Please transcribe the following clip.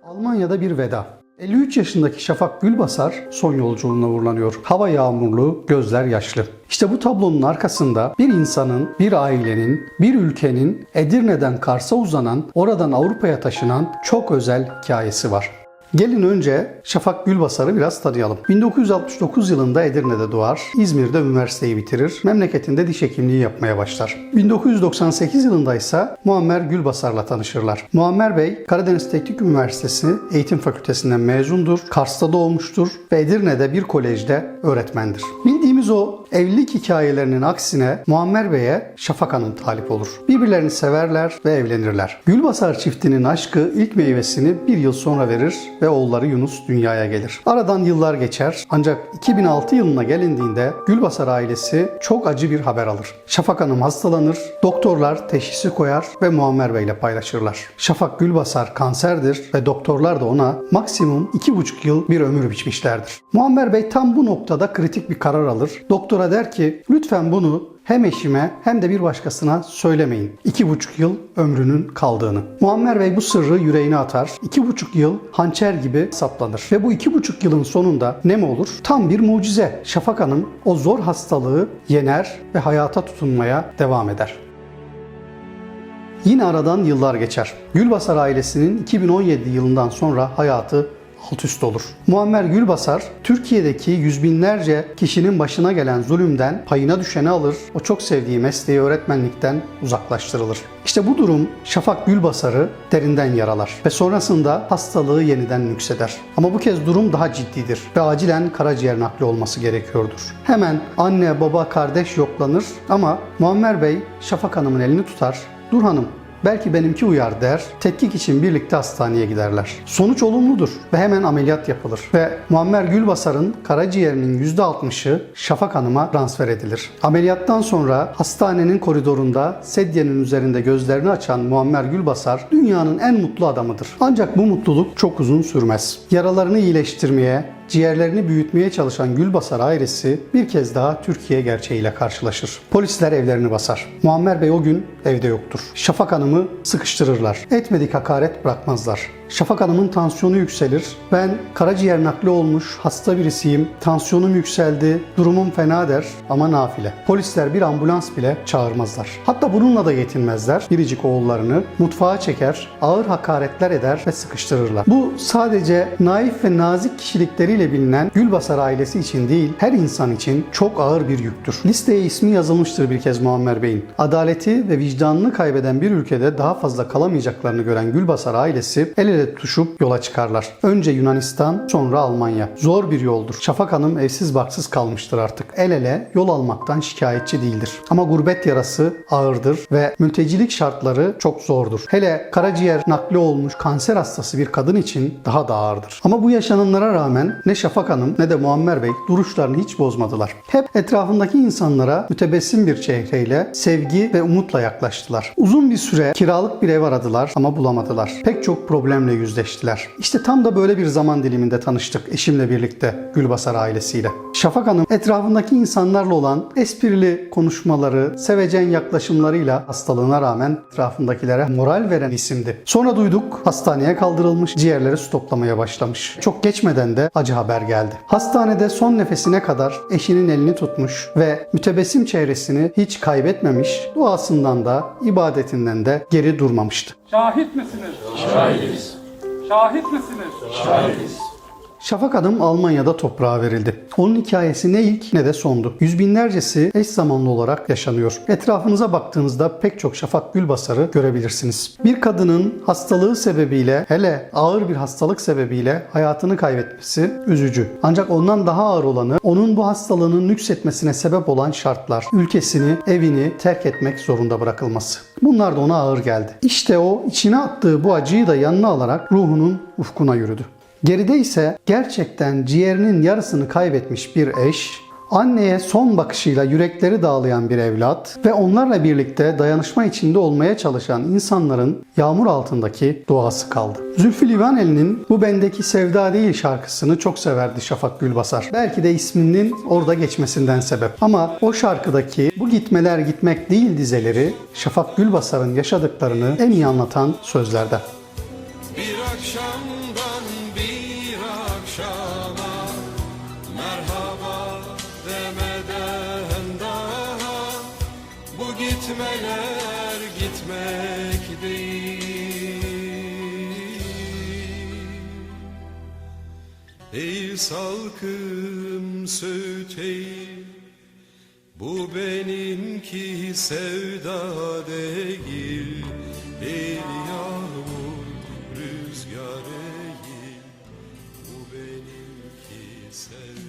Almanya'da bir veda. 53 yaşındaki Şafak Gülbasar son yolculuğuna uğurlanıyor. Hava yağmurlu, gözler yaşlı. İşte bu tablonun arkasında bir insanın, bir ailenin, bir ülkenin Edirne'den Kars'a uzanan, oradan Avrupa'ya taşınan çok özel hikayesi var. Gelin önce Şafak Gülbasar'ı biraz tanıyalım. 1969 yılında Edirne'de doğar, İzmir'de üniversiteyi bitirir, memleketinde diş hekimliği yapmaya başlar. 1998 yılında ise Muammer Gülbasar'la tanışırlar. Muammer Bey, Karadeniz Teknik Üniversitesi Eğitim Fakültesinden mezundur, Kars'ta doğmuştur ve Edirne'de bir kolejde öğretmendir. Bildiğimiz o evlilik hikayelerinin aksine Muammer Bey'e Şafak Hanım talip olur. Birbirlerini severler ve evlenirler. Gülbasar çiftinin aşkı ilk meyvesini bir yıl sonra verir ve oğulları Yunus dünyaya gelir. Aradan yıllar geçer ancak 2006 yılına gelindiğinde Gülbasar ailesi çok acı bir haber alır. Şafak Hanım hastalanır, doktorlar teşhisi koyar ve Muammer Bey ile paylaşırlar. Şafak Gülbasar kanserdir ve doktorlar da ona maksimum 2,5 yıl bir ömür biçmişlerdir. Muammer Bey tam bu noktada kritik bir karar alır. Doktora der ki lütfen bunu hem eşime hem de bir başkasına söylemeyin. 2,5 yıl ömrünün kaldığını. Muammer Bey bu sırrı yüreğine atar. 2,5 yıl hançer gibi saplanır. Ve bu 2,5 yılın sonunda ne mi olur? Tam bir mucize. Şafak Hanım o zor hastalığı yener ve hayata tutunmaya devam eder. Yine aradan yıllar geçer. Gülbasar ailesinin 2017 yılından sonra hayatı alt üst olur. Muammer Gülbasar, Türkiye'deki yüz binlerce kişinin başına gelen zulümden payına düşeni alır, o çok sevdiği mesleği öğretmenlikten uzaklaştırılır. İşte bu durum Şafak Gülbasar'ı derinden yaralar ve sonrasında hastalığı yeniden nükseder. Ama bu kez durum daha ciddidir ve acilen karaciğer nakli olması gerekiyordur. Hemen anne, baba, kardeş yoklanır ama Muammer Bey Şafak Hanım'ın elini tutar. "Dur hanım, belki benimki uyar" der. Tetkik için birlikte hastaneye giderler. Sonuç olumludur ve hemen ameliyat yapılır. Ve Muammer Gülbasar'ın karaciğerinin %60'ı Şafak Hanım'a transfer edilir. Ameliyattan sonra hastanenin koridorunda sedyenin üzerinde gözlerini açan Muammer Gülbasar dünyanın en mutlu adamıdır. Ancak bu mutluluk çok uzun sürmez. Yaralarını iyileştirmeye, ciğerlerini büyütmeye çalışan Gülbasar ailesi bir kez daha Türkiye gerçeğiyle karşılaşır. Polisler evlerini basar. Muammer Bey o gün evde yoktur. Şafak Hanım'ı sıkıştırırlar. Etmedik hakaret bırakmazlar. Şafak Hanım'ın tansiyonu yükselir. "Ben karaciğer nakli olmuş hasta birisiyim. Tansiyonum yükseldi. Durumum fena" der ama nafile. Polisler bir ambulans bile çağırmazlar. Hatta bununla da yetinmezler. Biricik oğullarını mutfağa çeker, ağır hakaretler eder ve sıkıştırırlar. Bu sadece naif ve nazik kişilikleriyle bilinen Gülbasar ailesi için değil, her insan için çok ağır bir yüktür. Listeye ismi yazılmıştır bir kez Muammer Bey'in. Adaleti ve vicdanını kaybeden bir ülkede daha fazla kalamayacaklarını gören Gülbasar ailesi el ele tutuşup yola çıkarlar. Önce Yunanistan, sonra Almanya. Zor bir yoldur. Şafak Hanım evsiz barksız kalmıştır artık. El ele yol almaktan şikayetçi değildir. Ama gurbet yarası ağırdır ve mültecilik şartları çok zordur. Hele karaciğer nakli olmuş kanser hastası bir kadın için daha da ağırdır. Ama bu yaşananlara rağmen ne Şafak Hanım ne de Muammer Bey duruşlarını hiç bozmadılar. Hep etrafındaki insanlara mütebessim bir çehreyle, sevgi ve umutla yaklaştılar. Uzun bir süre kiralık bir ev aradılar ama bulamadılar. Pek çok problemle yüzleştiler. İşte tam da böyle bir zaman diliminde tanıştık eşimle birlikte Gülbasar ailesiyle. Şafak Hanım etrafındaki insanlarla olan esprili konuşmaları, sevecen yaklaşımlarıyla hastalığına rağmen etrafındakilere moral veren isimdi. Sonra duyduk hastaneye kaldırılmış, ciğerleri stoplamaya başlamış. Çok geçmeden de acı haber geldi. Hastanede son nefesine kadar eşinin elini tutmuş ve mütebessim çehresini hiç kaybetmemiş, duasından da ibadetinden de geri durmamıştı. Şahit misiniz? Şahidiz. Şahit misiniz? Şahidiz. Şafak Hanım Almanya'da toprağa verildi. Onun hikayesi ne ilk ne de sondu. Yüz binlercesi eş zamanlı olarak yaşanıyor. Etrafınıza baktığınızda pek çok Şafak Gülbasar'ı görebilirsiniz. Bir kadının hastalığı sebebiyle, hele ağır bir hastalık sebebiyle hayatını kaybetmesi üzücü. Ancak ondan daha ağır olanı onun bu hastalığının nüksetmesine sebep olan şartlar. Ülkesini, evini terk etmek zorunda bırakılması. Bunlar da ona ağır geldi. İşte o içine attığı bu acıyı da yanına alarak ruhunun ufkuna yürüdü. Geride ise gerçekten ciğerinin yarısını kaybetmiş bir eş, Anneye son bakışıyla yürekleri dağlayan bir evlat ve onlarla birlikte dayanışma içinde olmaya çalışan insanların yağmur altındaki duası kaldı. Zülfü Livaneli'nin Bu Bendeki Sevda Değil şarkısını çok severdi Şafak Gülbasar. Belki de isminin orada geçmesinden sebep. Ama o şarkıdaki bu gitmeler gitmek değil dizeleri Şafak Gülbasar'ın yaşadıklarını en iyi anlatan sözlerden. Bir akşamdan bir akşama merhaba demeden daha bu gitmeler gitmek değil. Ey salkım söğüt eğil, bu benimki sevda değil. Ey yağmur rüzgar eğil, bu benimki sevda.